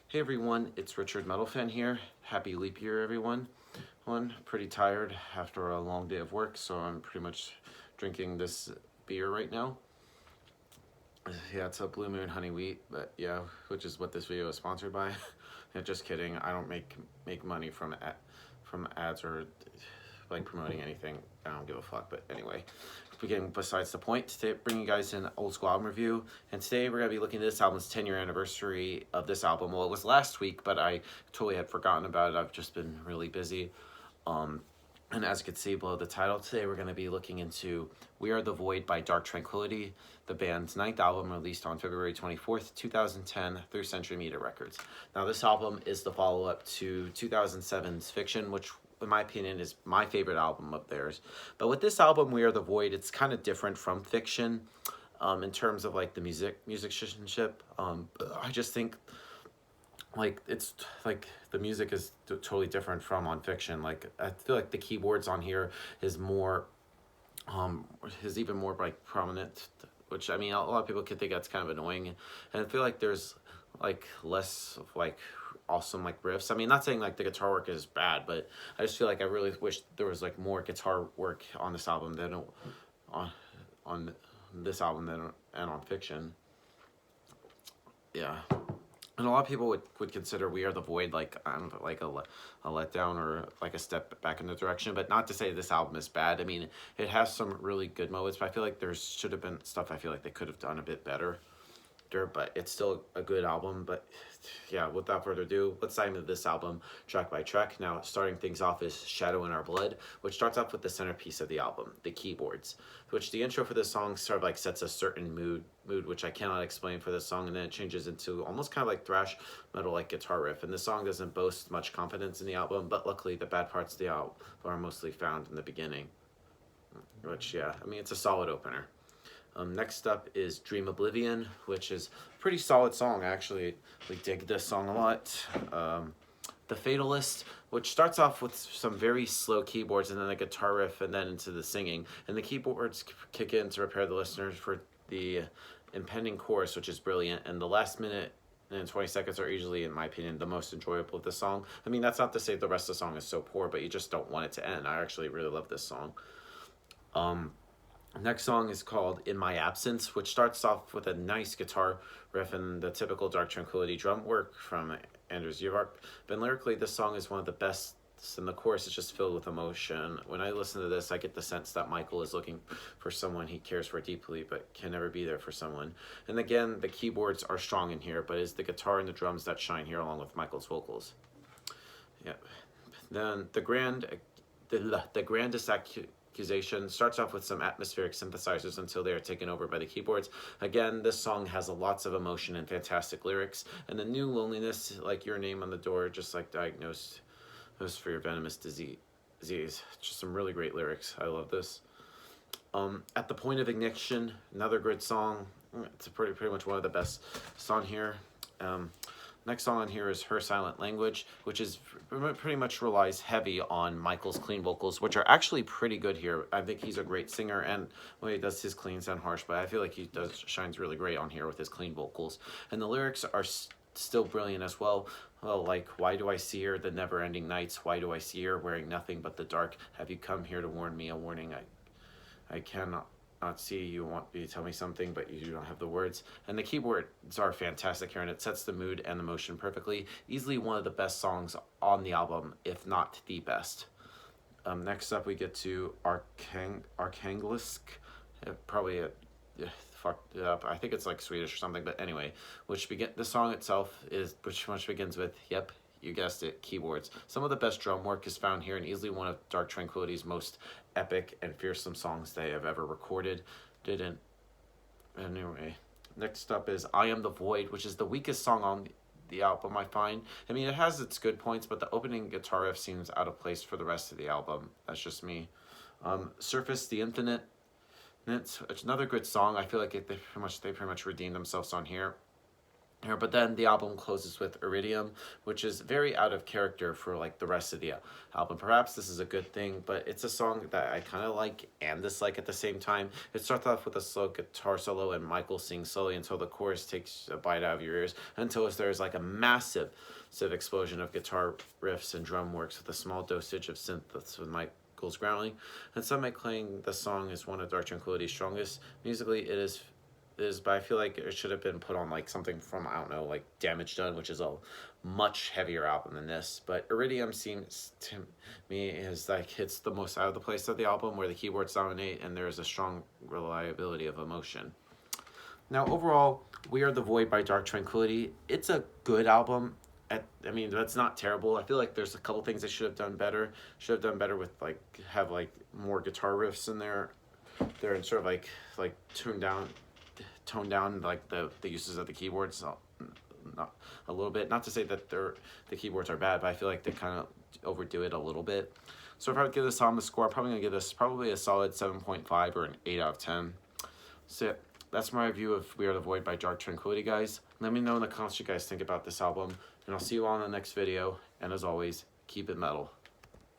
Hey everyone, it's Richard Metalfan here. Happy leap year, everyone. Pretty tired after a long day of work, so I'm pretty much drinking this beer right now. Yeah, it's a Blue Moon Honey Wheat, but yeah, which is what this video is sponsored by. Yeah, just kidding. I don't make money from ads or like promoting anything. I don't give a fuck. But anyway, begin besides the point. Today, bringing you guys an old school album review, and today we're gonna be looking at this album's 10-year anniversary of this album. Well, it was last week, but I totally had forgotten about it. I've just been really busy. Um, and as you can see below the title, today we're going to be looking into We Are the Void by Dark Tranquillity, the band's ninth album released on February 24th, 2010 through Century Media Records. Now, this album is the follow-up to 2007's Fiction, which in my opinion is my favorite album of theirs. But with this album, We Are the Void, it's kind of different from Fiction in terms of like the musicianship. I just think like it's like the music is totally different from on Fiction. Like I feel like the keyboards on here is more is even more like prominent, which I mean a lot of people could think that's kind of annoying, and I feel like there's like less of like awesome like riffs. I mean, not saying like the guitar work is bad, but I just feel like I really wish there was like more guitar work on this album than on on this album than and on Fiction. Yeah. And a lot of people would consider We Are the Void like I don't know, like a letdown or like a step back in the direction, but not to say this album is bad. I mean, it has some really good moments, but I feel like there should have been stuff I feel like they could have done a bit better. But it's still a good album. But yeah, without further ado, let's dive into this album track by track. Now, starting things off is Shadow in Our Blood, which starts off with the centerpiece of the album, the keyboards, which the intro for this song sort of like sets a certain mood which I cannot explain for this song, and then it changes into almost kind of like thrash metal like guitar riff. And the song doesn't boast much confidence in the album, but luckily the bad parts of the album are mostly found in the beginning, which yeah, I mean it's a solid opener. Next up is Dream Oblivion, which is a pretty solid song. Actually, we dig this song a lot. The Fatalist, which starts off with some very slow keyboards and then a guitar riff and then into the singing. And the keyboards kick in to prepare the listeners for the impending chorus, which is brilliant. And the last minute and 20 seconds are usually, in my opinion, the most enjoyable of the song. I mean, that's not to say the rest of the song is so poor, but you just don't want it to end. I actually really love this song. Next song is called In My Absence, which starts off with a nice guitar riff and the typical Dark Tranquillity drum work from Anders Jivak. But lyrically, this song is one of the best, and the chorus is just filled with emotion. When I listen to this, I get the sense that Michael is looking for someone he cares for deeply, but can never be there for someone. And again, the keyboards are strong in here, but it's the guitar and the drums that shine here along with Michael's vocals. Yeah. Then the grandest accusation starts off with some atmospheric synthesizers until they are taken over by the keyboards. Again, this song has lots of emotion and fantastic lyrics. And the new loneliness, like your name on the door, just like diagnosed for your venomous disease. Just some really great lyrics. I love this. At the Point of Ignition, another good song. It's pretty much one of the best songs here. Next song on here is Her Silent Language, which is pretty much relies heavy on Michael's clean vocals, which are actually pretty good here. I think he's a great singer, and well, he does his clean sound harsh, but I feel like he shines really great on here with his clean vocals. And the lyrics are still brilliant as well. Well, like, why do I see her, the never-ending nights? Why do I see her wearing nothing but the dark? Have you come here to warn me? A warning I cannot not see. You want me to tell me something, but you don't have the words. And the keyboards are fantastic here, and it sets the mood and the motion perfectly. Easily one of the best songs on the album, if not the best. Next up, we get to Arkangelisk. Probably fucked it up. I think it's like Swedish or something, but anyway, the song itself is which much begins with, yep, you guessed it, keyboards. Some of the best drum work is found here, and easily one of Dark Tranquillity's most epic and fearsome songs they have ever recorded. Anyway, next up is I Am the Void, which is the weakest song on the album, I find. I mean, it has its good points, but the opening guitar riff seems out of place for the rest of the album. That's just me. Surface the Infinite. It's another good song. I feel like they pretty much redeemed themselves on here. But then the album closes with Iridium, which is very out of character for like the rest of the album. Perhaps this is a good thing, but it's a song that I kind of like and dislike at the same time. It starts off with a slow guitar solo and Michael sings slowly until the chorus takes a bite out of your ears, until there's like a massive explosion of guitar riffs and drum works with a small dosage of synth that's with Michael's growling. And some might claim the song is one of Dark Tranquillity's strongest. Musically, it is, but I feel like it should have been put on like something from, I don't know, like Damage Done, which is a much heavier album than this. But Iridium seems to me is like hits the most out of the place of the album, where the keyboards dominate and there is a strong reliability of emotion. Now overall, We Are the Void by Dark Tranquillity, it's a good album. I mean, that's not terrible. I feel like there's a couple things they should have done better. Should have done better with like have like more guitar riffs in there. They're in sort of like tone down like the uses of the keyboards not a little bit. Not to say that the keyboards are bad, but I feel like they kind of overdo it a little bit. So if I would give this album a score, I'm probably gonna give this probably a solid 7.5 or an 8 out of 10. So that's my review of We Are the Void by Dark Tranquillity, guys. Let me know in the comments what you guys think about this album, and I'll see you all in the next video. And as always, keep it metal.